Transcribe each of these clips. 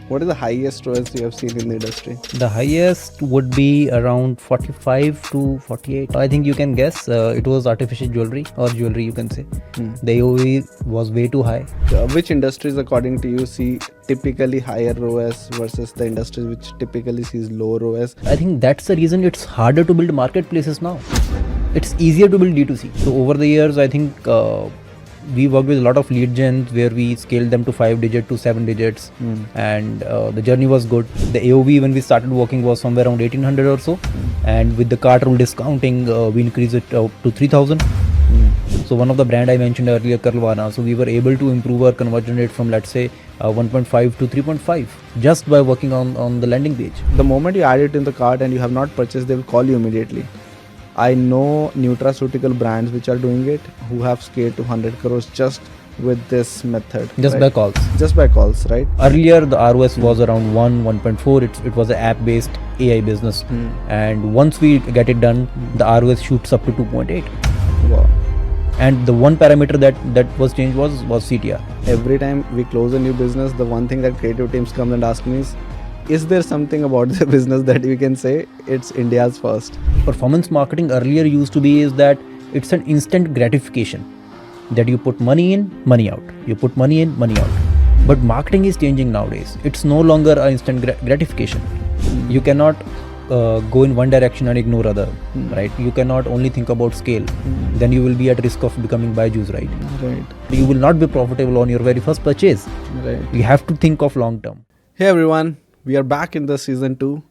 What is the highest ROAS you have seen in the industry? The highest would be around 45 to 48. I think you can guess. It was artificial jewelry or jewelry, you can say. The AOV was way too high. Which industries, according to you, see typically higher ROAS versus the industries which typically sees low ROAS? I think that's the reason it's harder to build marketplaces now. It's easier to build D2C. So over the years, I think we worked with a lot of lead gens where we scaled them to 5 digit to 7 digits, and the journey was good. The AOV when we started working was somewhere around 1800 or so, and with the cart rule discounting, we increased it to 3000. So one of the brand I mentioned earlier, Karlwana, so we were able to improve our conversion rate from, let's say, 1.5 to 3.5 just by working on the landing page. The moment you add it in the cart and you have not purchased, they will call you immediately. I know nutraceutical brands which are doing it, who have scaled to 100 crores just with this method. Just right? by calls. Just by calls, right? Earlier, the ROS was around 1.4. It was an app-based AI business. And once we get it done, the ROS shoots up to 2.8. Wow. And the one parameter that was changed was CTR. Every time we close a new business, the one thing that creative teams come and ask me is there something about the business that we can say it's India's first? Performance marketing earlier used to be is that it's an instant gratification, that you put money in, money out. You put money in, money out. But marketing is changing nowadays. It's no longer an instant gratification. You cannot go in one direction and ignore other, right? You cannot only think about scale. Then you will be at risk of becoming Byju's, right? Right. You will not be profitable on your very first purchase. Right. You have to think of long term. Hey everyone, we are back in the season 2,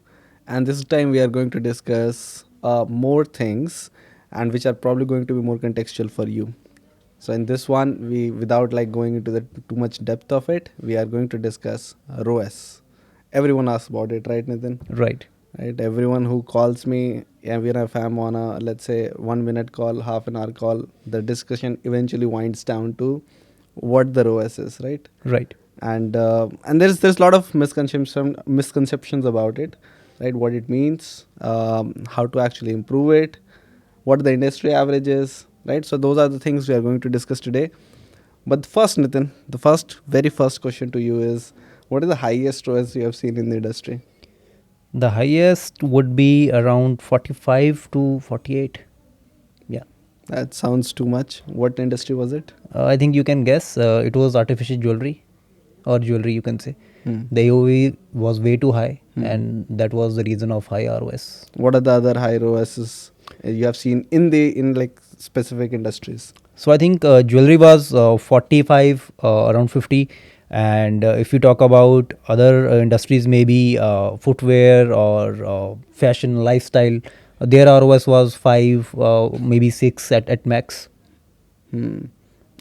and this time we are going to discuss more things, and which are probably going to be more contextual for you. So in this one, we, without like going into the too much depth of it, we are going to discuss ROAS. Everyone asks about it, right, Nitin? Right. Right. Everyone who calls me, even if I'm on a, let's say, 1 minute call, half an hour call, the discussion eventually winds down to what the ROAS is, right? Right. And there's a lot of misconceptions about it, right? What it means, how to actually improve it, what the industry average is, right? So those are the things we are going to discuss today. But first, Nitin, the very first question to you is, what is the highest ROAS you have seen in the industry? The highest would be around 45 to 48. Yeah. That sounds too much. What industry was it? I think you can guess. It was artificial jewelry or jewelry, you can say. The AOV was way too high, and that was the reason of high ROS. What are the other high ROASs you have seen in like specific industries? So I think jewelry was 45, around 50. And if you talk about other industries, maybe footwear or fashion, lifestyle, their ROS was 5, maybe 6 at max.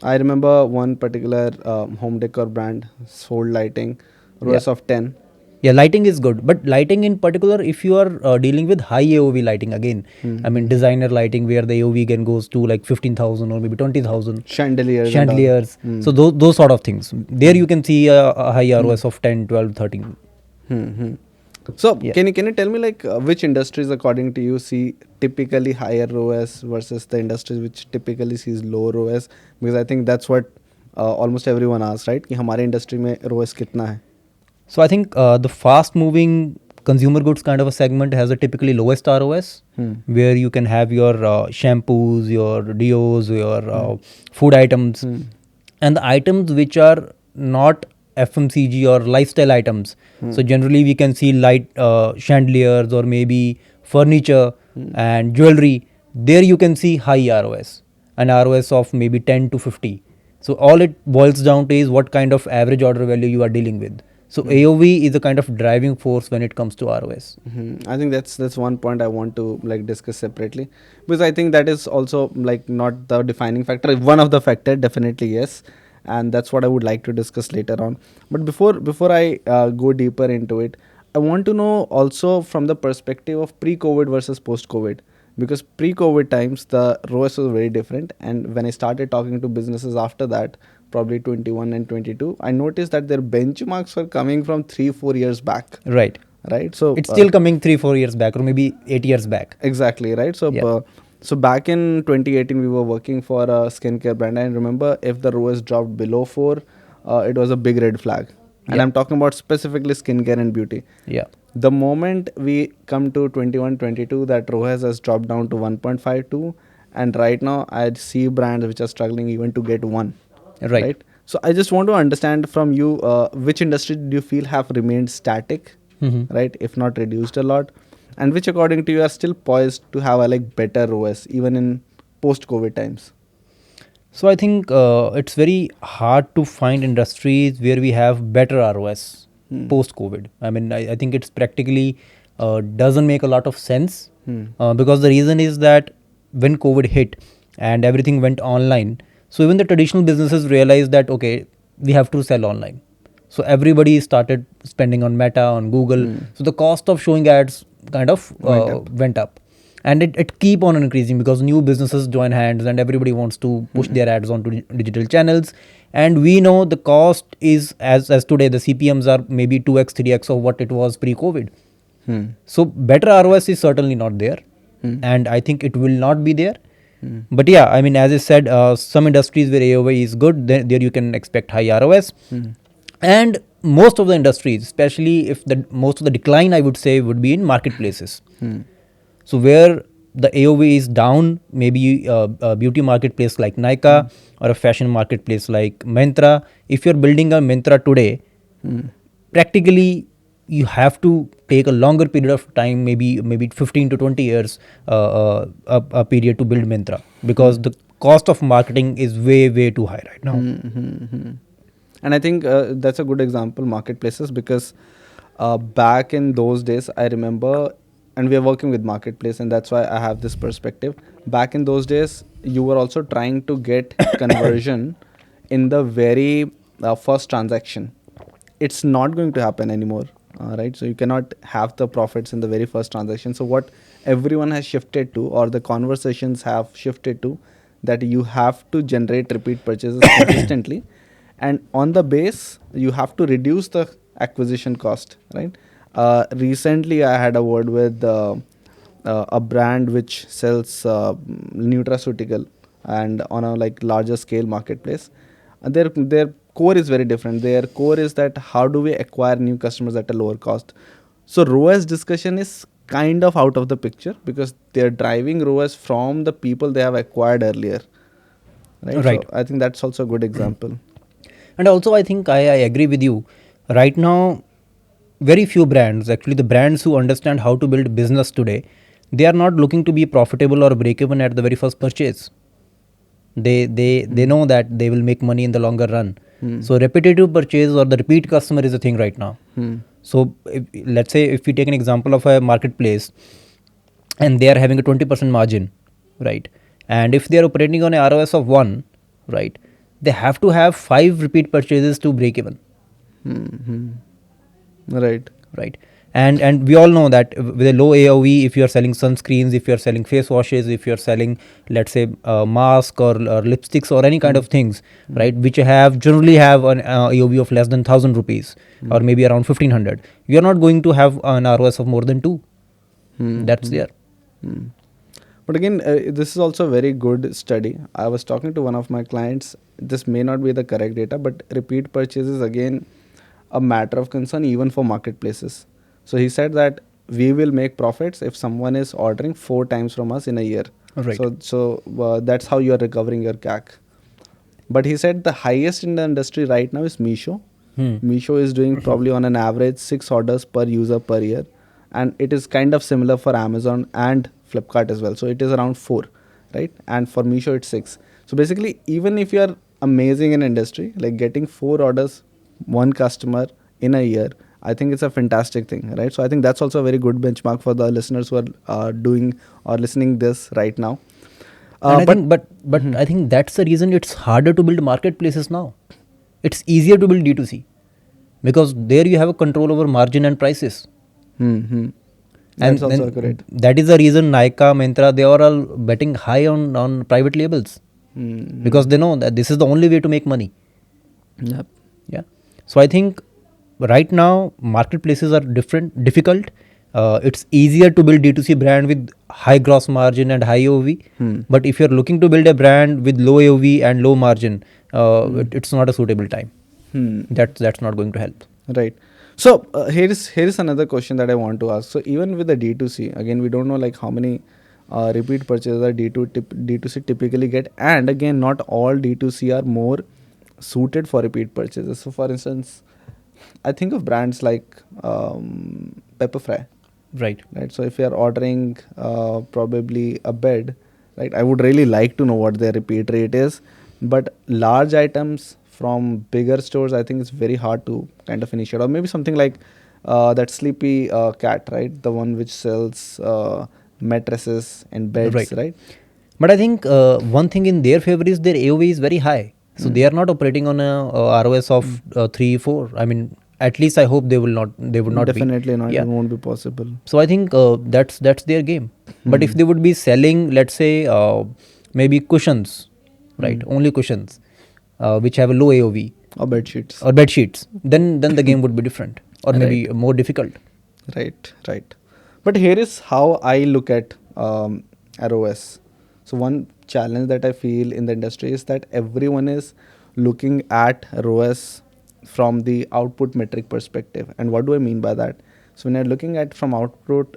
I remember one particular home decor brand sold lighting, ROAS of 10. Yeah, lighting is good, but lighting in particular, if you are dealing with high AOV lighting again, I mean designer lighting where the AOV again goes to like 15,000 or maybe 20,000. Chandeliers. So those sort of things. There you can see a high ROS of 10, 12, 13. So can you tell me like which industries according to you see typically higher ROAS versus the industries which typically sees low ROAS? Because I think that's what almost everyone asks, right? कि हमारे industry में ROAS कितना है? So I think the fast moving consumer goods kind of a segment has a typically lowest ROS, where you can have your shampoos, your deos, your food items, and the items which are not FMCG or lifestyle items. So generally we can see light chandeliers or maybe furniture and jewelry. There you can see high ROS, an ROS of maybe 10 to 50. So all it boils down to is what kind of average order value you are dealing with. So AOV is a kind of driving force when it comes to ROS. I think that's one point I want to like discuss separately, because I think that is also like not the defining factor. One of the factor, definitely yes, and that's what I would like to discuss later on. But before I go deeper into it, I want to know also from the perspective of pre-COVID versus post-COVID. Because pre-COVID times, the ROAS was very different. And when I started talking to businesses after that, probably 21 and 22, I noticed that their benchmarks were coming from 3-4 years back. Right. So it's still coming 3-4 years back or maybe 8 years back. Exactly, right? So so back in 2018, we were working for a skincare brand. I remember if the ROAS dropped below 4, it was a big red flag. And Yeah. I'm talking about specifically skincare and beauty. Yeah. The moment we come to 21, 22, that ROAS has dropped down to 1.52, and right now I see brands which are struggling even to get one. Right. So I just want to understand from you, which industry do you feel have remained static, Mhm. right? If not reduced a lot, and which according to you are still poised to have a like better ROAS even in post-COVID times? So I think it's very hard to find industries where we have better ROS post-COVID. I mean, I think it's practically doesn't make a lot of sense because the reason is that when COVID hit and everything went online, so even the traditional businesses realized that okay, we have to sell online. So everybody started spending on Meta, on Google. So the cost of showing ads kind of went up. And it keep on increasing because new businesses join hands and everybody wants to push their ads onto digital channels. And we know the cost is as today the CPMs are maybe 2x 3x of what it was pre-COVID. So better ROS is certainly not there, and I think it will not be there. But yeah, I mean, as I said, some industries where AOV is good, there you can expect high ROS. And most of the industries, especially if the most of the decline, I would say, would be in marketplaces. So where the AOV is down, maybe a beauty marketplace like Nykaa or a fashion marketplace like Myntra. If you're building a Myntra today, practically you have to take a longer period of time, maybe 15 to 20 years, a period to build Myntra because the cost of marketing is way too high right now. And I think that's a good example, marketplaces, because back in those days, I remember, and we are working with marketplace, and that's why I have this perspective. Back in those days, you were also trying to get conversion in the very first transaction. It's not going to happen anymore, right? So you cannot have the profits in the very first transaction. So what everyone has shifted to, or the conversations have shifted to, that you have to generate repeat purchases consistently, and on the base you have to reduce the acquisition cost, right? Recently I had a word with a brand which sells nutraceutical and on a like larger scale marketplace. Their core is very different. Their core is that how do we acquire new customers at a lower cost. So ROAS discussion is kind of out of the picture because they're driving ROAS from the people they have acquired earlier, right? Right. So I think that's also a good example. And also, I think I agree with you. Right now, very few brands, actually, the brands who understand how to build business today, they are not looking to be profitable or break even at the very first purchase. They know that they will make money in the longer run. So repetitive purchase or the repeat customer is a thing right now. So let's say if we take an example of a marketplace and they are having a 20% margin, right? And if they are operating on a ROS of 1, right, they have to have 5 repeat purchases to break even. Right. And we all know that with a low AOV, if you are selling sunscreens, if you are selling face washes, if you are selling, let's say, mask or lipsticks or any kind of things, right, which generally have an AOV of less than 1,000 rupees or maybe around 1,500, you are not going to have an ROS of more than 2. That's there. But again, this is also a very good study. I was talking to one of my clients. This may not be the correct data, but repeat purchase is again a matter of concern even for marketplaces. So he said that we will make profits if someone is ordering 4 times from us in a year. Right. So that's how you are recovering your CAC. But he said the highest in the industry right now is Meesho. Meesho is doing probably on an average 6 orders per user per year. And it is kind of similar for Amazon and Flipkart as well. So it is around 4, right? And for Meesho it's 6. So basically, even if you are amazing in industry, like getting 4 orders, 1 customer in a year, I think it's a fantastic thing, right? So I think that's also a very good benchmark for the listeners who are doing or listening this right now. I think that's the reason it's harder to build marketplaces now. It's easier to build D2C because there you have a control over margin and prices. That's also correct. That is the reason Nykaa, Myntra, they are all betting high on private labels because they know that this is the only way to make money. Yep. Yeah. So I think right now marketplaces are difficult. It's easier to build D2C brand with high gross margin and high AOV. But if you're looking to build a brand with low AOV and low margin, it's not a suitable time. That's not going to help. Right. So here is another question that I want to ask. So even with the D2C, again, we don't know like how many repeat purchases are D2C typically get, and again, not all D2C are more suited for repeat purchases. So for instance, I think of brands like Pepperfry, Right. right? So if you are ordering probably a bed, right, I would really like to know what their repeat rate is. But large items from bigger stores, I think it's very hard to kind of initiate. Or maybe something like that Sleepy Cat, right, the one which sells mattresses and beds, Right. right? But I think one thing in their favor is their AOV is very high. So they are not operating on a ROS of 3, 4. I mean, at least I hope they will not. They would not Definitely be. not. Yeah. It won't be possible. So I think that's their game. But if they would be selling, let's say, maybe cushions, right? Only cushions, which have a low AOV Or bed sheets. or bed sheets, then the game would be different or maybe more difficult. Right, right. But here is how I look at ROS. So one challenge that I feel in the industry is that everyone is looking at ROS from the output metric perspective. And what do I mean by that? So when you're looking at from output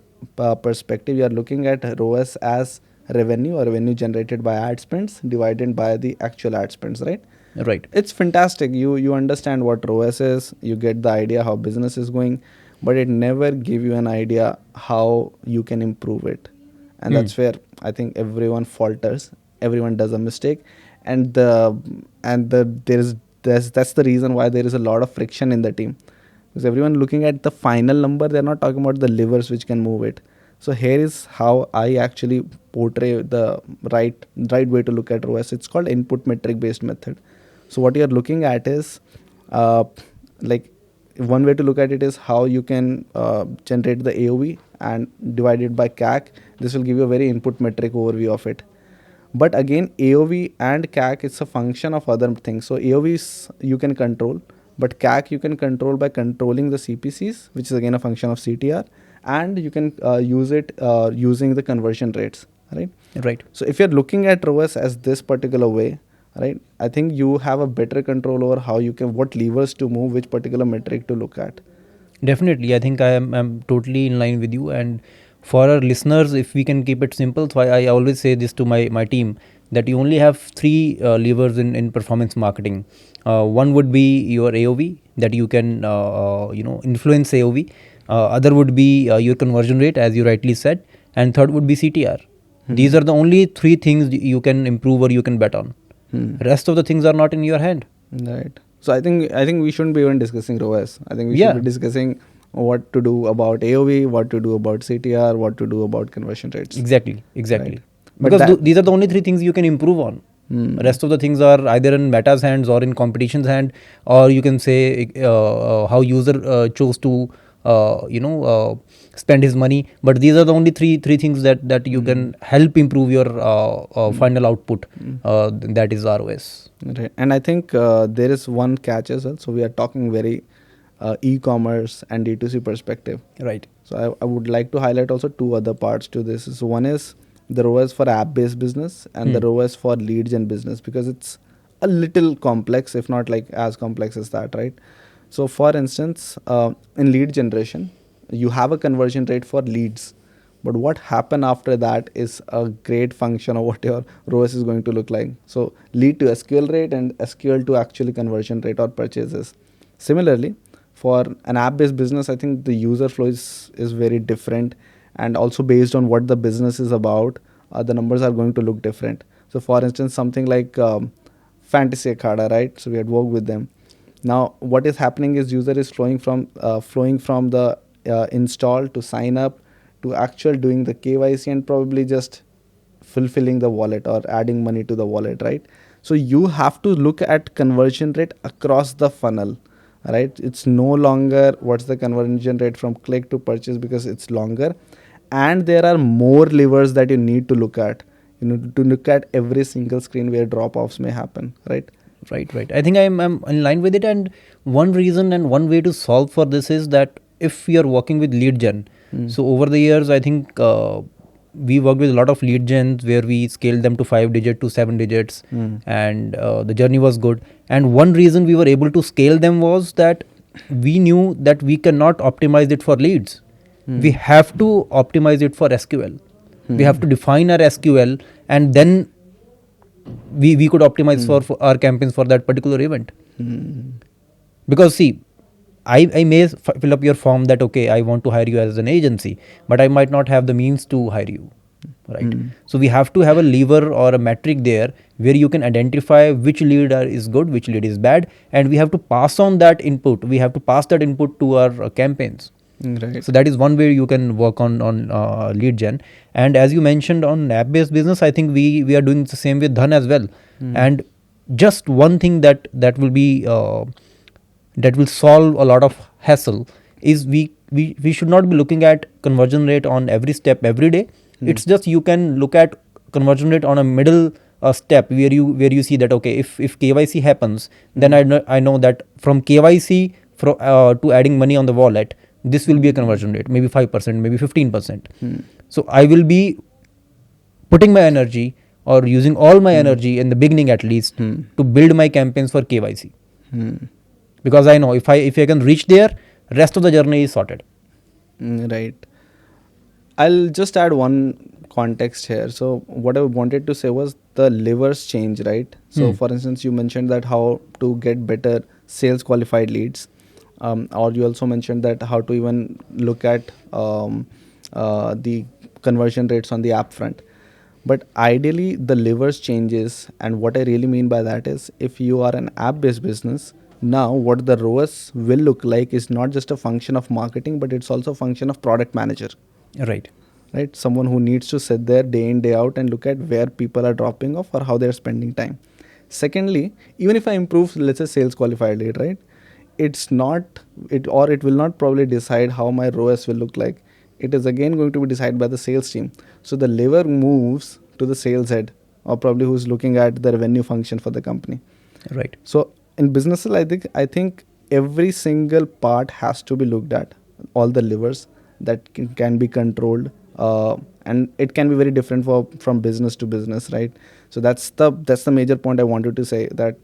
perspective, you are looking at ROS as revenue or revenue generated by ad spends divided by the actual ad spends, right? Right. It's fantastic. You understand what ROAS is, you get the idea how business is going, but it never give you an idea how you can improve it. And that's where I think everyone falters, everyone does a mistake, and that's the reason why there is a lot of friction in the team, because everyone looking at the final number, they're not talking about the levers which can move it. So here is how I actually portray the right way to look at ROAS. It's called input metric based method. So what you're looking at is like one way to look at it is how you can generate the AOV and divide it by CAC. This will give you a very input metric overview of it. But again, AOV and CAC is a function of other things. So AOVs you can control, but CAC you can control by controlling the CPCs, which is again a function of CTR, and you can use it using the conversion rates, right? Right. So if you're looking at ROAS as this particular way, right, I think you have a better control over how you can, what levers to move, which particular metric to look at. Definitely, I think I'm totally in line with you. And for our listeners, if we can keep it simple, so I always say this to my team, that you only have 3 levers in performance marketing. One would be your AOV, that you can influence AOV. Other would be your conversion rate, as you rightly said, and third would be CTR. These are the only 3 things you can improve or you can bet on. Rest of the things are not in your hand. Right. So I think we shouldn't be even discussing ROAS. I think we should be discussing what to do about AOV, what to do about CTR, what to do about conversion rates. Exactly. Right. Because these are the only 3 things you can improve on. Rest of the things are either in Meta's hands or in competition's hand, or you can say how user chose to spend his money. But these are the only three things that you can help improve your final output. That is ROS. Right. And I think there is one catch as well. So we are talking very e-commerce and D2C perspective. Right. So I would like to highlight also 2 other parts to this. So one is the ROAS for app-based business and the ROAS for lead gen business, because it's a little complex, if not like as complex as that, right? So for instance, in lead generation, you have a conversion rate for leads, but what happen after that is a great function of what your ROAS is going to look like. So lead to SQL rate and SQL to actually conversion rate or purchases. Similarly, for an app-based business, I think the user flow is very different, and also based on what the business is about, the numbers are going to look different. So for instance, something like Fantasy Akhada, right? So we had worked with them. Now what is happening is user is flowing from the install to sign up to actual doing the KYC and probably just fulfilling the wallet or adding money to the wallet, right? So you have to look at conversion rate across the funnel, right? It's no longer what's the conversion rate from click to purchase, because it's longer, and there are more levers that you need to look at. You need to look at every single screen where drop-offs may happen, right? Right. I think I'm in line with it, and one reason and one way to solve for this is that if you're working with lead gen, so over the years, I think we worked with a lot of lead gens where we scaled them to 5 digit to 7 digits, and the journey was good. And one reason we were able to scale them was that we knew that we cannot optimize it for leads. We have to optimize it for SQL. We have to define our SQL, and then we could optimize for our campaigns for that particular event. Because see, I may fill up your form that okay, I want to hire you as an agency, but I might not have the means to hire you, right? So we have to have a lever or a metric there where you can identify which lead is good, which lead is bad, and we have to pass on that input. We have to pass that input to our campaigns. Right. So that is one way you can work on lead gen. And as you mentioned on app-based business, I think we are doing the same with Dhan as well. And just one thing that will be that will solve a lot of hassle is we should not be looking at conversion rate on every step every day. It's just you can look at conversion rate on a middle step where you see that okay, if KYC happens, then I know that from KYC to adding money on the wallet, this will be a conversion rate, maybe 5%, maybe 15%. So I will be putting my energy or using all my energy in the beginning at least to build my campaigns for KYC. Because I know if I can reach there, rest of the journey is sorted. Right. I'll just add one context here. So what I wanted to say was the levers change, right? So for instance, you mentioned that how to get better sales qualified leads. Or you also mentioned that how to even look at the conversion rates on the app front. But ideally, the levers changes, and what I really mean by that is if you are an app-based business, now what the ROAS will look like is not just a function of marketing, but it's also a function of product manager. Right. Right? Someone who needs to sit there day in, day out and look at where people are dropping off or how they're spending time. Secondly, even if I improve, let's say, sales qualified lead, right? It will not probably decide how my ROAS will look like. It is again going to be decided by the sales team. So the lever moves to the sales head, or probably who's looking at the revenue function for the company. Right. So in businesses, I think every single part has to be looked at. All the levers that can be controlled, and it can be very different from business to business, right? So that's the major point I wanted to say, that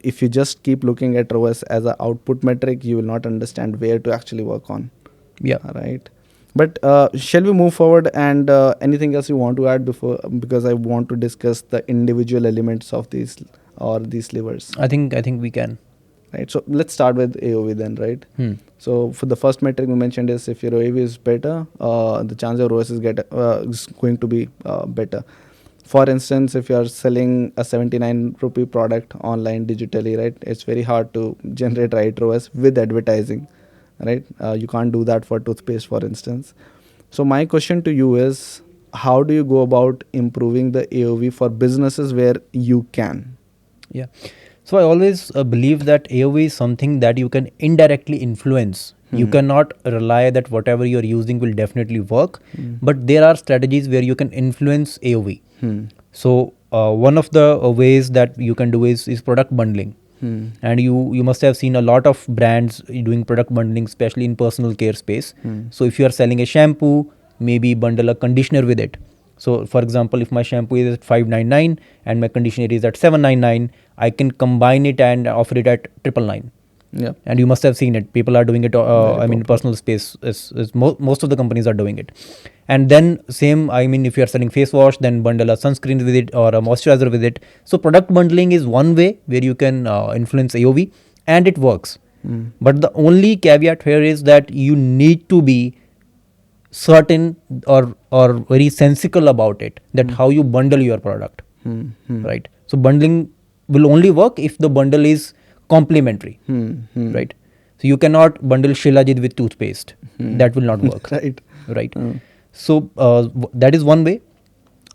if you just keep looking at ROAS as an output metric, you will not understand where to actually work on. Yeah. Right. But shall we move forward, and anything else you want to add before, because I want to discuss the individual elements of these levers. I think we can. Right. So let's start with AOV then, right? So for the first metric we mentioned is if your AOV is better, the chance of ROAS is going to be better. For instance, if you are selling a 79 rupee product online digitally, right, it's very hard to generate right ROAS with advertising, right? You can't do that for toothpaste, for instance. So my question to you is, how do you go about improving the AOV for businesses where you can? Yeah. So I always believe that AOV is something that you can indirectly influence. You cannot rely that whatever you're using will definitely work, but there are strategies where you can influence AOV. So one of the ways that you can do is product bundling. And you must have seen a lot of brands doing product bundling, especially in personal care space. So if you are selling a shampoo, maybe bundle a conditioner with it. So for example, if my shampoo is at $599 and my conditioner is at $799, I can combine it and offer it at $999. Yeah. And you must have seen it. People are doing it. Personal space is most of the companies are doing it. And then same, if you are selling face wash, then bundle a sunscreen with it or a moisturizer with it. So product bundling is one way where you can influence AOV, and it works. But the only caveat here is that you need to be certain or very sensical about it, that how you bundle your product. Right. So bundling will only work if the bundle is complementary. Right. So you cannot bundle Shilajit with toothpaste. That will not work. Right. So that is one way.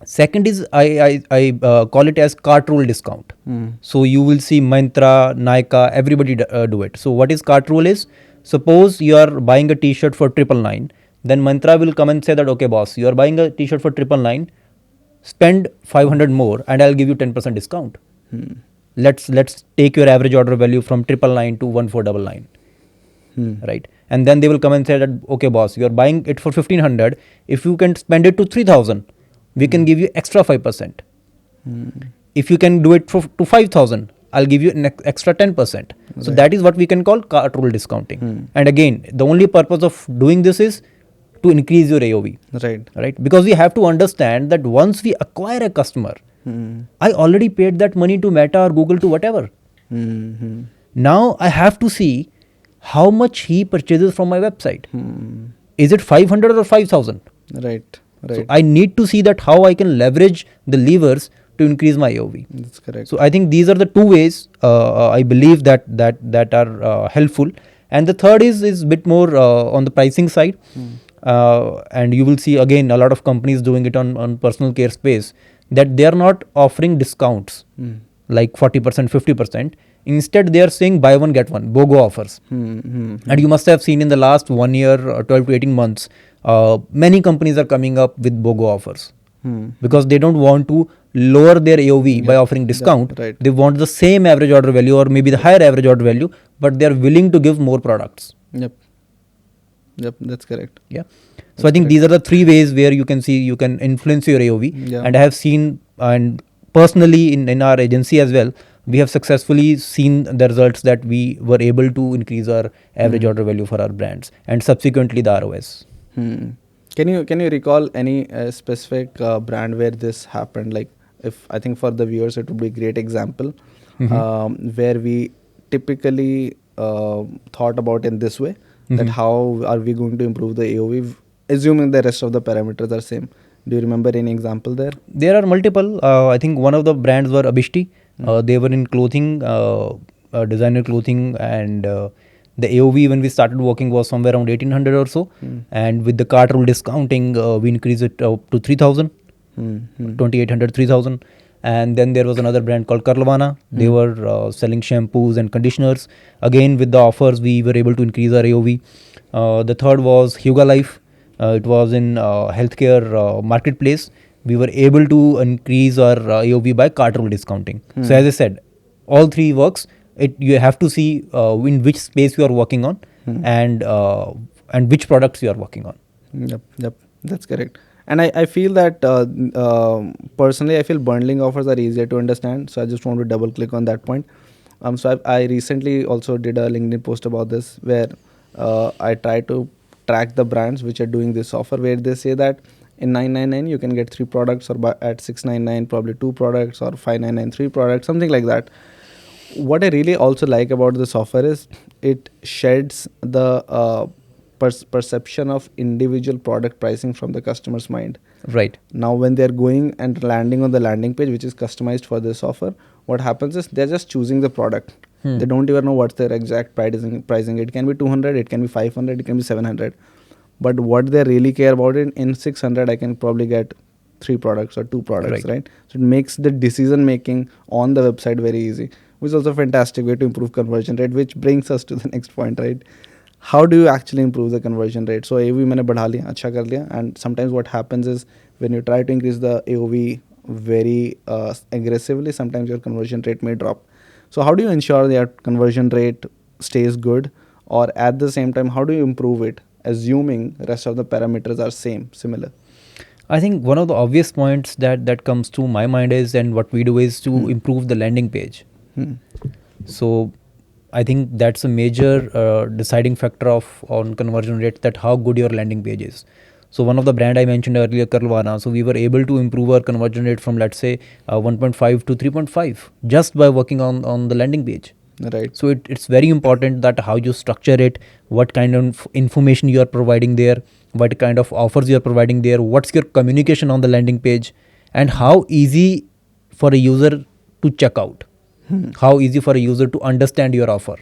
Second is I call it as cart rule discount. So you will see Myntra, Nykaa, everybody do it. So what is cart rule is, suppose you are buying a t-shirt for $999, then Myntra will come and say that, okay boss, you are buying a t-shirt for $999, spend 500 more and I'll give you 10% discount. Let's take your average order value from $999 to $1499. Right. And then they will come and say that, okay boss, you are buying it for $1,500. If you can spend it to $3,000, we can give you extra 5%. If you can do it to $5,000, I'll give you an extra 10%. So that is what we can call cart rule discounting. And again, the only purpose of doing this is to increase your AOV. Right? Because we have to understand that once we acquire a customer, I already paid that money to Meta or Google to whatever. Now I have to see how much he purchases from my website. Is it 500 or 5,000? Right. So I need to see that how I can leverage the levers to increase my AOV. That's correct. So I think these are the two ways I believe that are helpful. And the third is a bit more on the pricing side. And you will see again a lot of companies doing it on personal care space, that they are not offering discounts like 40%, 50%. Instead, they are saying buy one, get one, BOGO offers. And you must have seen in the last 1 year, 12 to 18 months, many companies are coming up with BOGO offers. Because they don't want to lower their AOV by offering discount. Right. They want the same average order value or maybe the higher average order value, but they are willing to give more products. Yep, that's correct. Yeah. So I think these are the three ways where you can see you can influence your AOV. And I have seen, and personally in our agency as well, we have successfully seen the results that we were able to increase our average order value for our brands and subsequently the ROS. Can you recall any specific brand where this happened? Like, if I think for the viewers it would be a great example where we typically thought about in this way, that how are we going to improve the AOV, assuming the rest of the parameters are same. Do you remember any example there? There are multiple. I think one of the brands were Abishti. They were in clothing, designer clothing, and the AOV when we started working was somewhere around 1800 or so. And with the cart rule discounting, we increased it up to 3000, 2800, 3000. And then there was another brand called Karlavana. They were selling shampoos and conditioners. Again, with the offers, we were able to increase our AOV. The third was Huga Life. It was in healthcare marketplace. We were able to increase our AOV by cart rule discounting. So as I said, all three works. You have to see in which space you are working on and which products you are working on. Yep, that's correct. And I feel that personally, I feel bundling offers are easier to understand. So I just want to double click on that point. So I recently also did a LinkedIn post about this where I try to track the brands which are doing this offer, where they say that in 999 you can get 3 products, or at 699 probably 2 products, or 599 3 products, something like that. What I really also like about this offer is it sheds the perception of individual product pricing from the customer's mind. Right. Now when they're going and landing on the landing page which is customized for this offer, what happens is they're just choosing the product. They don't even know what's their exact pricing. It can be 200, it can be 500, it can be 700. But what they really care about it, in 600 I can probably get 3 products or 2 products, right? So it makes the decision making on the website very easy, which is also a fantastic way to improve conversion rate, which brings us to the next point, right? How do you actually improve the conversion rate? So AOV मैंने बढ़ा लिया, अच्छा कर लिया, and sometimes what happens is when you try to increase the AOV very aggressively, sometimes your conversion rate may drop. So how do you ensure that conversion rate stays good, or at the same time how do you improve it, assuming rest of the parameters are similar? I think one of the obvious points that comes to my mind is, and what we do is to improve the landing page. So I think that's a major deciding factor on conversion rate, that how good your landing page is. So one of the brand I mentioned earlier, Karlavana, so we were able to improve our conversion rate from, let's say, 1.5 to 3.5 just by working on the landing page. Right. So it's very important that how you structure it, what kind of information you are providing there, what kind of offers you are providing there, what's your communication on the landing page, and how easy for a user to check out, how easy for a user to understand your offer.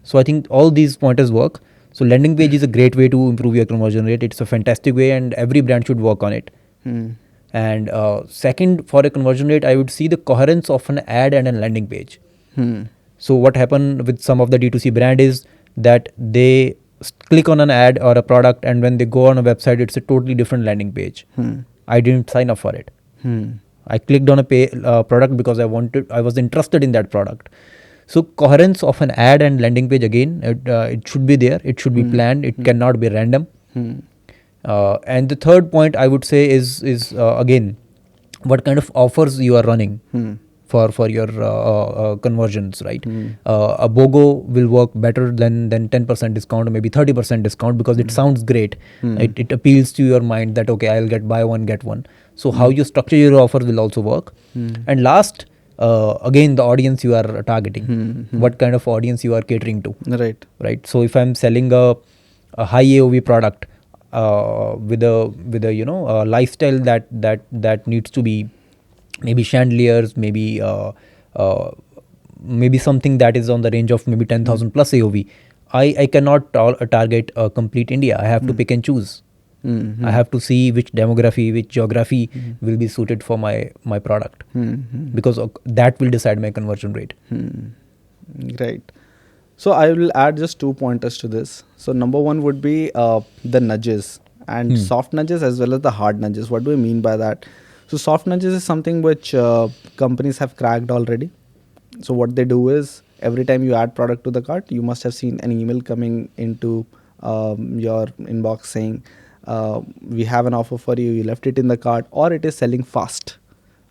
So I think all these pointers work. So landing page is a great way to improve your conversion rate. It's a fantastic way, and every brand should work on it. And second, for a conversion rate, I would see the coherence of an ad and a landing page. So what happened with some of the D2C brand is that they click on an ad or a product, and when they go on a website, it's a totally different landing page. I didn't sign up for it. I clicked on a product because I was interested in that product. So coherence of an ad and landing page, again, it should be there. It should be planned. It cannot be random. And the third point I would say is again, what kind of offers you are running. for your conversions, right? A BOGO will work better than 10% discount or maybe 30% discount because it sounds great. It appeals to your mind that okay, I'll get buy one get one. So how you structure your offer will also work. And last, again, the audience you are targeting, what kind of audience you are catering to, right? So if I'm selling a high AOV product with a lifestyle that needs to be maybe chandeliers, maybe something that is on the range of maybe 10,000 plus AOV. I cannot target complete India. I have to pick and choose. I have to see which demography, which geography will be suited for my product, because that will decide my conversion rate. Right. So I will add just 2 pointers to this. So number one would be the nudges and soft nudges as well as the hard nudges. What do I mean by that? So soft nudges is something which companies have cracked already. So what they do is every time you add product to the cart, you must have seen an email coming into your inbox saying, we have an offer for you, you left it in the cart, or it is selling fast,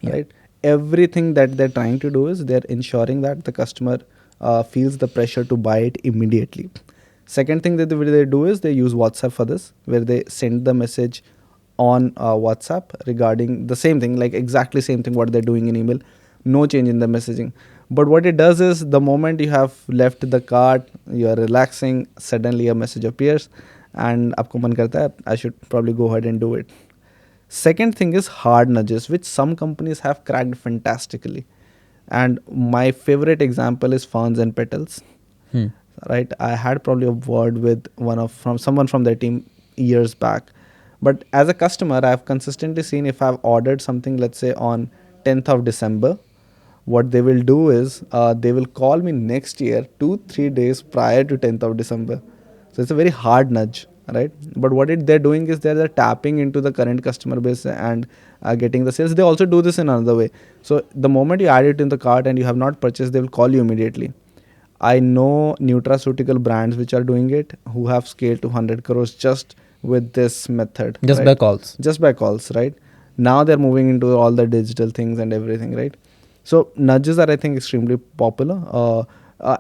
right? Everything that they're trying to do is they're ensuring that the customer feels the pressure to buy it immediately. Second thing that they do is they use WhatsApp for this, where they send the message on WhatsApp regarding the same thing, like exactly same thing what they're doing in email, no change in the messaging. But what it does is the moment you have left the cart, you're relaxing, suddenly a message appears and aapko man karta hai, I should probably go ahead and do it. Second thing is hard nudges, which some companies have cracked fantastically. And my favorite example is Ferns and Petals. Right? I had probably a word with someone from their team years back. But as a customer, I've consistently seen if I've ordered something, let's say on 10th of December, what they will do is they will call me next year 2-3 days prior to 10th of December. So it's a very hard nudge, right? But what they're doing is they're tapping into the current customer base and getting the sales. They also do this in another way. So the moment you add it in the cart and you have not purchased, they will call you immediately. I know nutraceutical brands which are doing it, who have scaled to 100 crores just with this method. Just right? by calls. Just by calls, right? Now they're moving into all the digital things and everything, right? So nudges are, I think, extremely popular.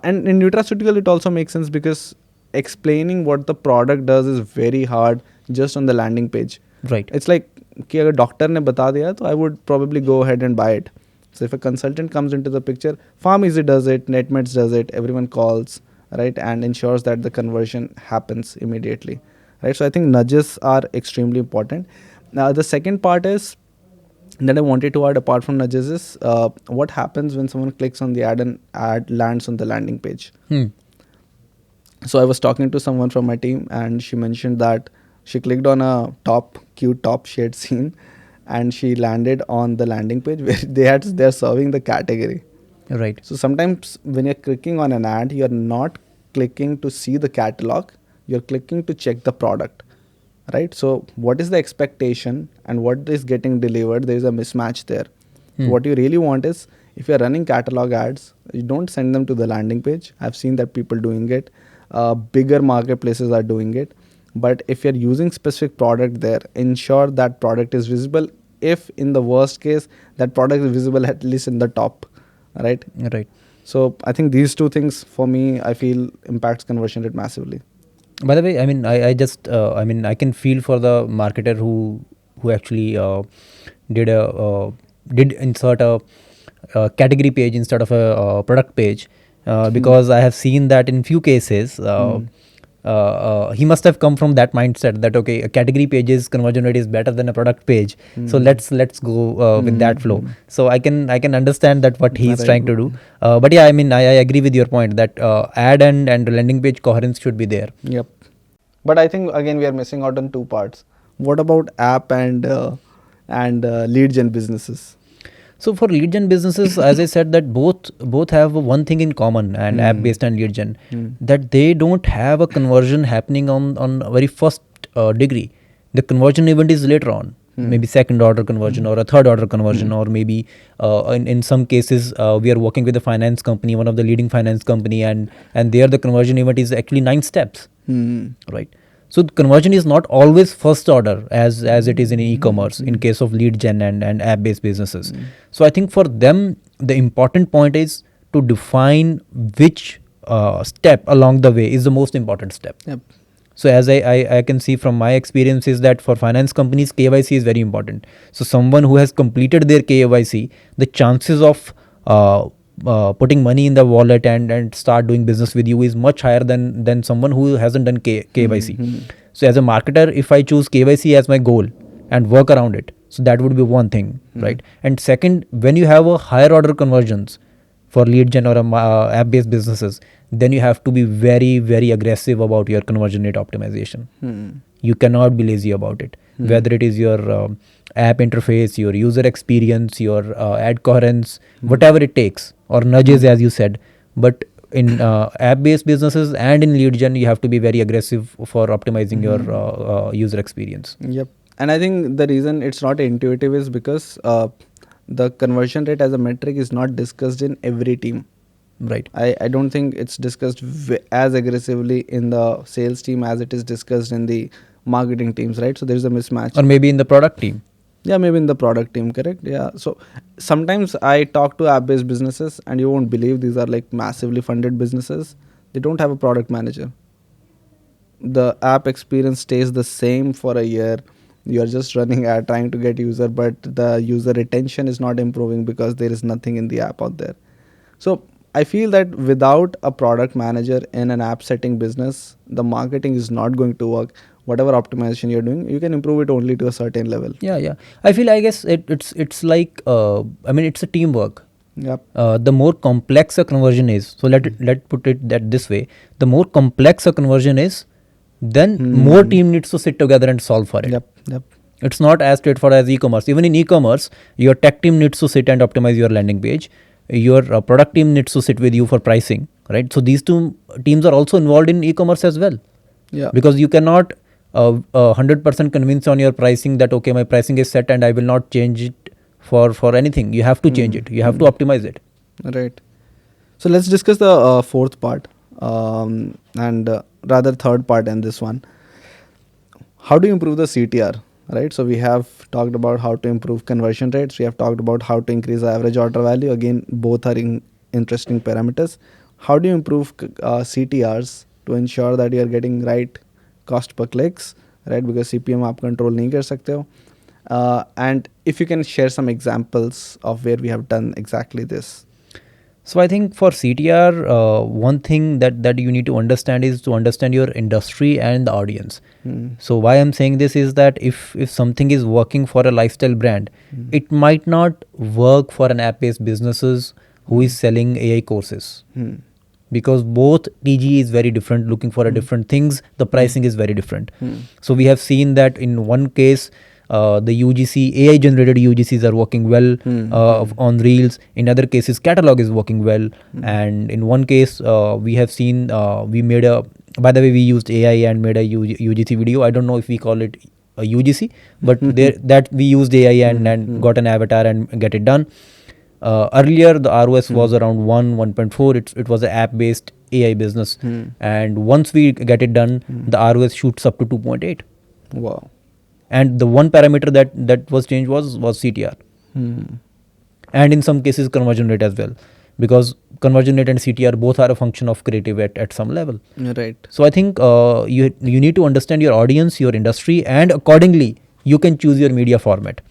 And in nutraceutical, it also makes sense because explaining what the product does is very hard just on the landing page. Right. It's like कि अगर doctor ने बता दिया तो I would probably go ahead and buy it. So if a consultant comes into the picture, Pharmeasy does it, Netmeds does it, everyone calls, right, and ensures that the conversion happens immediately, right? So I think nudges are extremely important. Now the second part is that I wanted to add apart from nudges is what happens when someone clicks on the ad and ad lands on the landing page. So I was talking to someone from my team and she mentioned that she clicked on a cute top shade scene and she landed on the landing page where they're serving the category. Right. So sometimes when you're clicking on an ad, you're not clicking to see the catalog, you're clicking to check the product, right? So what is the expectation and what is getting delivered? There is a mismatch there. So what you really want is, if you're running catalog ads, you don't send them to the landing page. I've seen that people doing it. Bigger marketplaces are doing it. But if you're using specific product there, ensure that product is visible. If in the worst case, that product is visible at least in the top, right? Right. So I think these two things for me, I feel impacts conversion rate massively. By the way, I mean, I just, I can feel for the marketer who actually did insert a category page instead of a product page, because I have seen that in few cases. He must have come from that mindset that okay, a category page's conversion rate is better than a product page, so let's go with that flow. So I can understand that what he's trying to do. But yeah, I mean, I agree with your point that ad and landing page coherence should be there. Yep. But I think again we are missing out on two parts. What about app and lead gen businesses? So for lead gen businesses, as I said, that both have one thing in common, and app based and lead gen, that they don't have a conversion happening on a very first degree. The conversion event is later on, maybe second order conversion or a third order conversion, or maybe in some cases we are working with a finance company, one of the leading finance company, and there the conversion event is actually 9 steps, right? So the conversion is not always first order as it is in e-commerce in case of lead gen and app-based businesses. So I think for them the important point is to define which step along the way is the most important step. Yep. So as I can see from my experience is that for finance companies KYC is very important. So someone who has completed their KYC, the chances of putting money in the wallet and start doing business with you is much higher than someone who hasn't done KYC. So as a marketer, if I choose KYC as my goal and work around it, so that would be one thing, right? And second, when you have a higher order conversions for lead gen or app-based businesses, then you have to be very, very aggressive about your conversion rate optimization. You cannot be lazy about it. Whether it is your app interface, your user experience, your ad coherence, whatever it takes, or nudges as you said. But in app-based businesses and in lead gen, you have to be very aggressive for optimizing your user experience. Yep. And I think the reason it's not intuitive is because the conversion rate as a metric is not discussed in every team. Right. I don't think it's discussed as aggressively in the sales team as it is discussed in the marketing teams, right? So there's a mismatch. Or maybe in the product team. Yeah, maybe in the product team, correct? Yeah. So sometimes I talk to app-based businesses and you won't believe these are like massively funded businesses. They don't have a product manager. The app experience stays the same for a year. You're just running ad trying to get user, but the user retention is not improving because there is nothing in the app out there. So I feel that without a product manager in an app setting business, the marketing is not going to work. Whatever optimization you're doing, you can improve it only to a certain level. Yeah. I guess it's like it's a teamwork. Yep. The more complex a conversion is, so let put it that this way: the more complex a conversion is, then more team needs to sit together and solve for it. Yep. It's not as straightforward as e-commerce. Even in e-commerce, your tech team needs to sit and optimize your landing page. Your product team needs to sit with you for pricing, right? So these two teams are also involved in e-commerce as well. Yeah. Because you cannot 100% convince on your pricing that okay, my pricing is set and I will not change it for anything. You have to change it. You have to optimize it. Right. So let's discuss the fourth part and rather third part in this one. How do you improve the CTR? Right. So we have talked about how to improve conversion rates. We have talked about how to increase the average order value. Again, both are interesting parameters. How do you improve CTRs to ensure that you are getting right cost per clicks, right? Because CPM आप control नहीं कर सकते हो. And if you can share some examples of where we have done exactly this. So I think for CTR, one thing that you need to understand is to understand your industry and the audience. So why I'm saying this is that if something is working for a lifestyle brand, it might not work for an app-based businesses who is selling AI courses. Because both TG is very different, looking for a different things, the pricing is very different. So we have seen that in one case, the UGC, AI generated UGCs are working well on Reels. In other cases, catalog is working well. And in one case, we have seen, by the way, we used AI and made a UGC video. I don't know if we call it a UGC, but that we used AI and got an avatar and get it done. Earlier, the ROS was around 1.4. It was an app-based AI business. And once we get it done, the ROS shoots up to 2.8. Wow. And the one parameter that was changed was CTR. And in some cases, conversion rate as well. Because conversion rate and CTR both are a function of creative at some level. Right. So I think you need to understand your audience, your industry, and accordingly, you can choose your media format.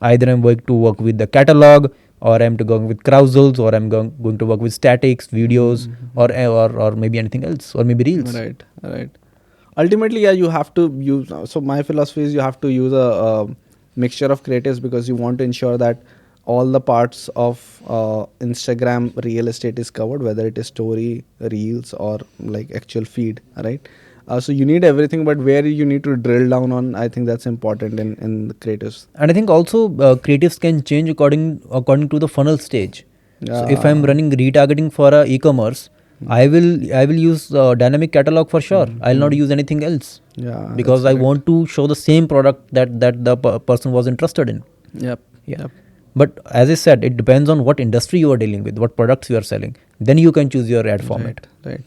Either I'm going to work with the catalog, or I'm to go with carousels, or I'm going to work with statics, videos, or maybe anything else, or maybe reels. Right. Ultimately, yeah, you have to use. So my philosophy is you have to use a mixture of creatives because you want to ensure that all the parts of Instagram real estate is covered, whether it is story, reels, or like actual feed, right? So you need everything, but where you need to drill down on, I think that's important in the creatives. And I think also creatives can change according to the funnel stage. Yeah. So if I'm running retargeting for a e-commerce, I will use dynamic catalog for sure. I'll not use anything else. Yeah. Because I want to show the same product that the person was interested in. Yep. But as I said, it depends on what industry you are dealing with, what products you are selling. Then you can choose your ad format. Right.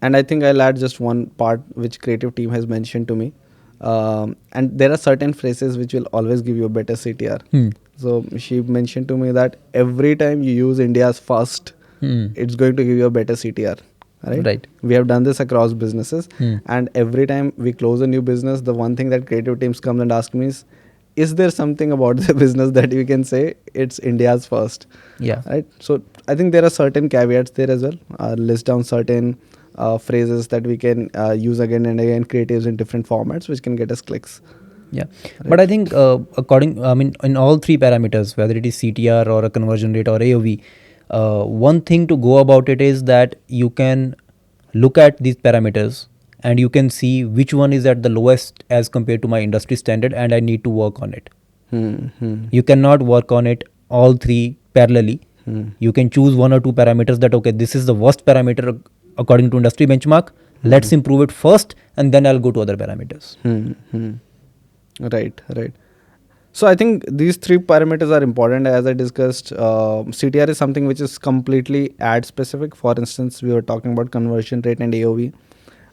And I think I'll add just one part which creative team has mentioned to me. And there are certain phrases which will always give you a better CTR. So she mentioned to me that every time you use India's first, it's going to give you a better CTR. Right. We have done this across businesses, and every time we close a new business, the one thing that creative teams come and ask me is there something about the business that you can say it's India's first? Yeah. Right. So I think there are certain caveats there as well. List down certain phrases that we can use again and again, creatives in different formats, which can get us clicks. Yeah. Right. But I think in all three parameters, whether it is CTR or a conversion rate or AOV, one thing to go about it is that you can look at these parameters and you can see which one is at the lowest as compared to my industry standard, and I need to work on it. You cannot work on it all three parallelly. You can choose one or two parameters that, okay, this is the worst parameter according to industry benchmark. Let's improve it first, and then I'll go to other parameters. Right. So I think these three parameters are important. As I discussed, CTR is something which is completely ad specific. For instance, we were talking about conversion rate and AOV.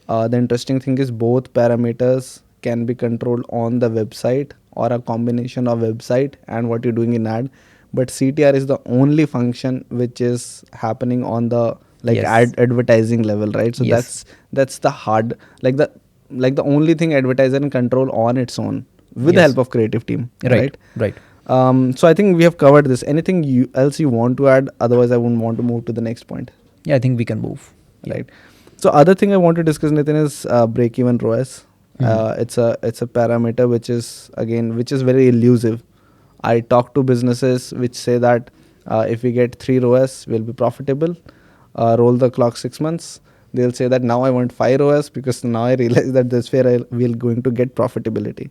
The interesting thing is both parameters can be controlled on the website or a combination of website and what you're doing in ad. But CTR is the only function which is happening on the advertising level, right? So that's the hard, the only thing advertiser can control on its own with the help of creative team. Right. So I think we have covered this. Anything else you want to add? Otherwise, I wouldn't want to move to the next point. Yeah, I think we can move. Right. So other thing I want to discuss, Nitin, is break-even ROAS. It's a parameter which is very elusive. I talk to businesses which say that if we get 3 ROAS, we'll be profitable. Roll the clock 6 months. They'll say that now I want 5 ROAS because now I realize that this way we're going to get profitability.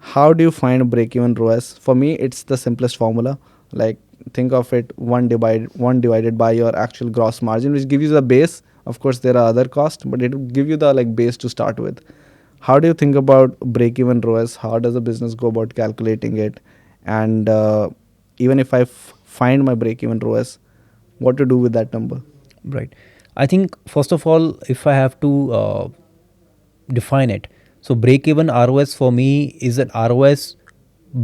How do you find break-even ROAS? For me, it's the simplest formula. Like, think of it 1 divided by your actual gross margin, which gives you the base. Of course, there are other costs, but it will give you the base to start with. How do you think about break-even ROAS? How does a business go about calculating it? And even if I find my break-even ROAS, what to do with that number? Right. I think first of all, if I have to define it, so break-even ROAS for me is an ROAS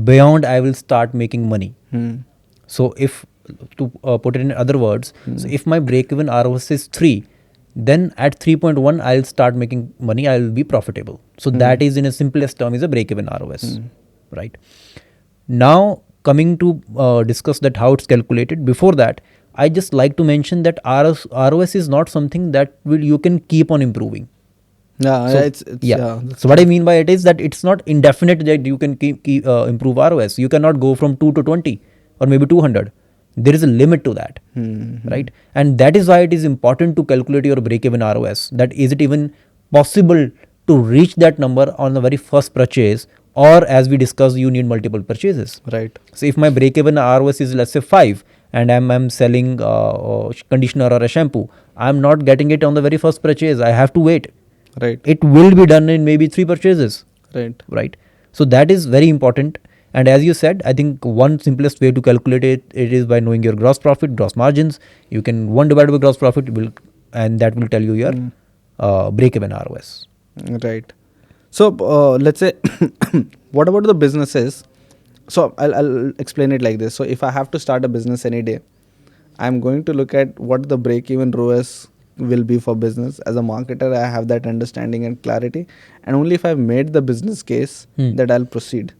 beyond I will start making money. So if to put it in other words, so if my break-even ROAS is 3, then at 3.1 I'll start making money. I'll be profitable. So that is, in a simplest term, is a break-even ROAS. Right. Now coming to discuss that how it's calculated. Before that, I just like to mention that ROS is not something that you can keep on improving. So what I mean by it is that it's not indefinite that you can keep improve ROS. You cannot go from 2 to 20 or maybe 200. There is a limit to that, right? And that is why it is important to calculate your break-even ROS. That is it even possible to reach that number on the very first purchase, or as we discussed, you need multiple purchases. Right. So if my break-even ROS is, let's say, 5, and I'm selling conditioner or a shampoo, I'm not getting it on the very first purchase. I have to wait. Right. It will be done in maybe 3 purchases. Right. So that is very important. And as you said, I think one simplest way to calculate it is by knowing your gross profit, gross margins. You can 1 divided by gross profit, and that will tell you your break-even ROS. Right. So let's say, what about the businesses? So I'll explain it like this. So if I have to start a business any day, I'm going to look at what the break-even ROAS will be for business. As a marketer, I have that understanding and clarity. And only if I've made the business case that I'll proceed.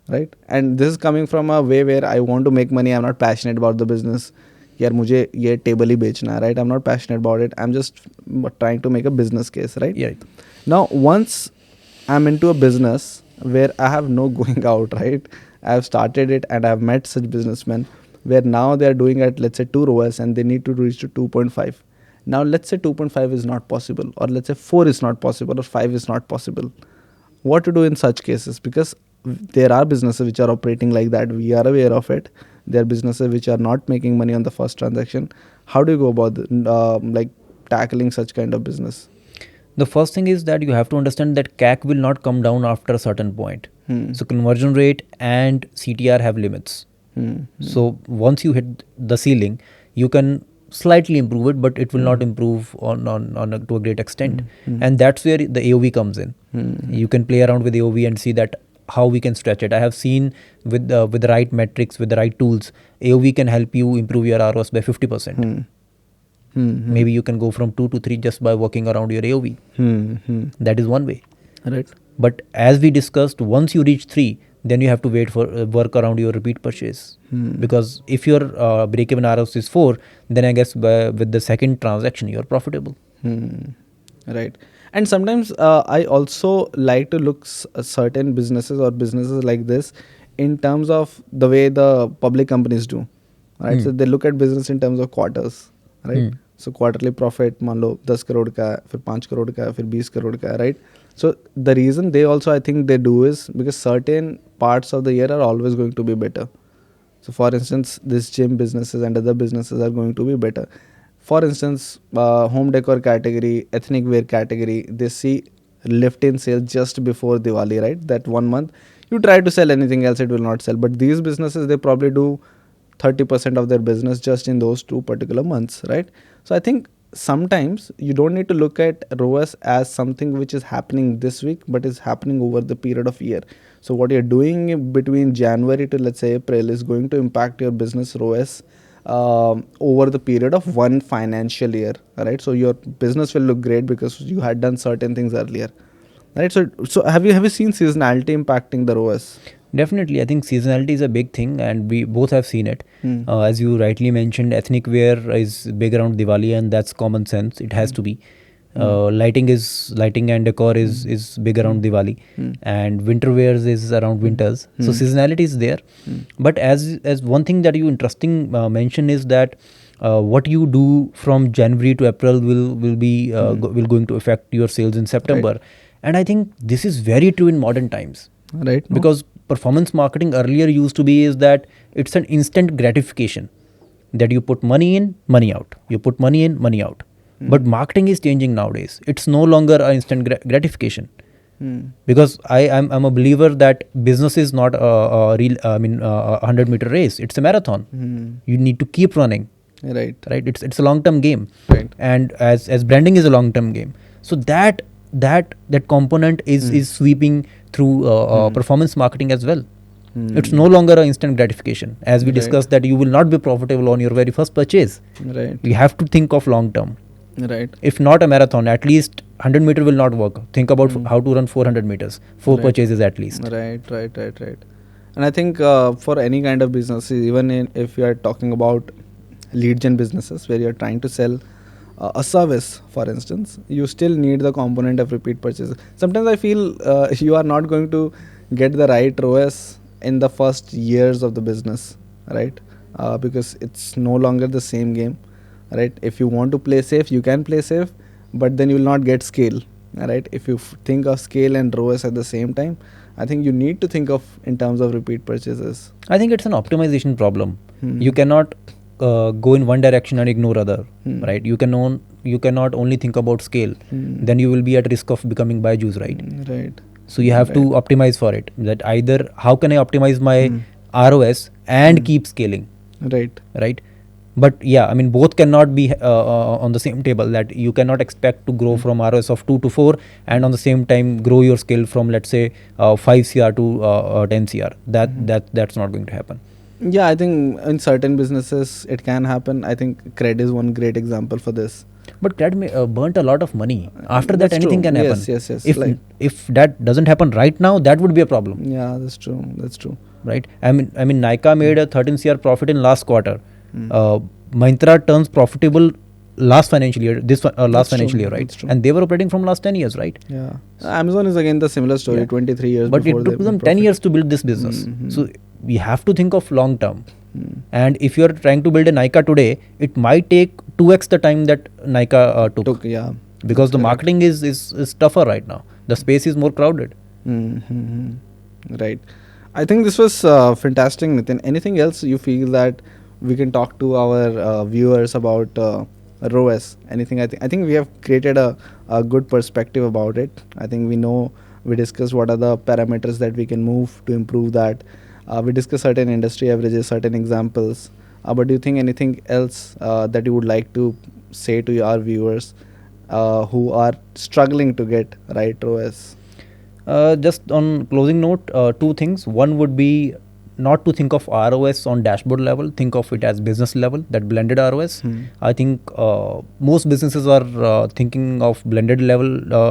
Right. And this is coming from a way where I want to make money. I'm not passionate about the business. Yaar, mujhe ye table hi bechna hai, right? I'm not passionate about it. I'm just trying to make a business case, right? Yeah. Now, once I'm into a business where I have no going out, right? I have started it and I have met such businessmen where now they are doing at, let's say, 2 ROAS and they need to reach to 2.5. Now, let's say 2.5 is not possible, or let's say 4 is not possible, or 5 is not possible. What to do in such cases? Because there are businesses which are operating like that. We are aware of it. There are businesses which are not making money on the first transaction. How do you go about tackling such kind of business? The first thing is that you have to understand that CAC will not come down after a certain point. So conversion rate and CTR have limits. So once you hit the ceiling, you can slightly improve it, but it will not improve to a great extent. And that's where the AOV comes in. You can play around with AOV and see that how we can stretch it. I have seen with the right metrics, with the right tools, AOV can help you improve your ROAS by 50%. Maybe you can go from 2 to 3 just by working around your AOV. That is one way. Right. But as we discussed, once you reach 3, then you have to wait for work around your repeat purchase. Because if your break-even ROS is 4, then I guess with the second transaction, you're profitable. Right. And sometimes I also like to look certain businesses or businesses like this in terms of the way the public companies do. Right. So they look at business in terms of quarters. Right. So quarterly profit, मान लो 10 करोड़ का है, फिर 5 करोड़ का है, फिर 20 करोड़ का है, right? So the reason they also, I think they do is because certain parts of the year are always going to be better. So for instance, this gym businesses and other businesses are going to be better. For instance, home decor category, ethnic wear category, they see lift in sales just before Diwali, right? That 1 month. You try to sell anything else, it will not sell. But these businesses, they probably do 30% of their business just in those 2 particular months, right? So I think sometimes you don't need to look at ROAS as something which is happening this week, but is happening over the period of year. So what you're doing between January to let's say April is going to impact your business ROAS over the period of 1 financial year, right? So your business will look great because you had done certain things earlier, right? So have you seen seasonality impacting the ROAS? Definitely, I think seasonality is a big thing, and we both have seen it. As you rightly mentioned, ethnic wear is big around Diwali, and that's common sense. It has to be. Lighting and decor is big around Diwali, and winter wears is around winters. So seasonality is there. But as one thing that you interesting mention is that what you do from January to April will going to affect your sales in September. Right. And I think this is very true in modern times. Right. Because performance marketing earlier used to be is that it's an instant gratification, that you put money in, money out. You put money in, money out. But marketing is changing nowadays. It's no longer an instant gratification. Because I'm a believer that business is not a 100-meter race. It's a marathon. You need to keep running. Right. It's a long-term game. Right. And as branding is a long-term game. So that component is sweeping through performance marketing as well. It's no longer an instant gratification. As we discussed that you will not be profitable on your very first purchase. Right. You have to think of long term. Right. If not a marathon, at least 100 meter will not work. Think about how to run 400 meters, 4 purchases at least. Right. And I think for any kind of business, even if you are talking about lead gen businesses where you're trying to sell a service, for instance, you still need the component of repeat purchases. Sometimes I feel you are not going to get the right ROAS in the first years of the business, right? Because it's no longer the same game, right? If you want to play safe, you can play safe, but then you will not get scale, right? If you think of scale and ROAS at the same time, I think you need to think of in terms of repeat purchases. I think it's an optimization problem. You cannot go in one direction and ignore other, right? You cannot only think about scale. Then you will be at risk of becoming Byju's, right? Right. So you have to optimize for it. That either how can I optimize my ROS and keep scaling, right? But yeah, I mean both cannot be on the same table. That you cannot expect to grow from ROS of 2 to 4 and on the same time grow your scale from let's say 5 CR to 10 CR. That's not going to happen. Yeah, I think in certain businesses it can happen. I think Cred is one great example for this. But Cred burnt a lot of money. After that, anything can happen. Yes. If that doesn't happen right now, that would be a problem. Yeah, that's true. Right. I mean, Nykaa made a 13 CR profit in last quarter. Myntra turns profitable last financial year. Financial year, right? And they were operating from last 10 years, right? Yeah. Amazon is again the similar story. Yeah. 23 years. But it took them 10 years to build this business. So we have to think of long term. And if you are trying to build a Nykaa today, it might take 2x the time that Nykaa took. Yeah. Because the marketing is tougher right now. The space is more crowded. Right. I think this was fantastic, Nitin. Anything else you feel that we can talk to our viewers about ROAS? Anything? I think we have created a good perspective about it. I think we discussed what are the parameters that we can move to improve that. We discussed certain industry averages, certain examples. But do you think anything else that you would like to say to our viewers who are struggling to get right ROAS? Just on closing note, two things. One would be not to think of ROS on dashboard level, think of it as business level, that blended ROS. I think most businesses are thinking of blended level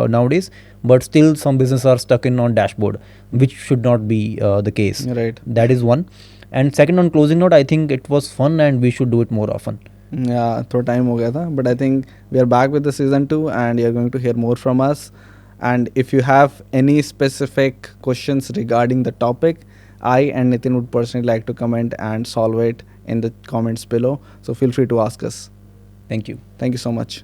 nowadays, but still some businesses are stuck in on dashboard, which should not be the case. Right. That is one. And second, on closing note, I think it was fun and we should do it more often. Yeah, through time ho gaya tha, but I think we are back with the season 2 and you're going to hear more from us. And if you have any specific questions regarding the topic, I and Nitin would personally like to comment and solve it in the comments below. So feel free to ask us. Thank you. Thank you so much.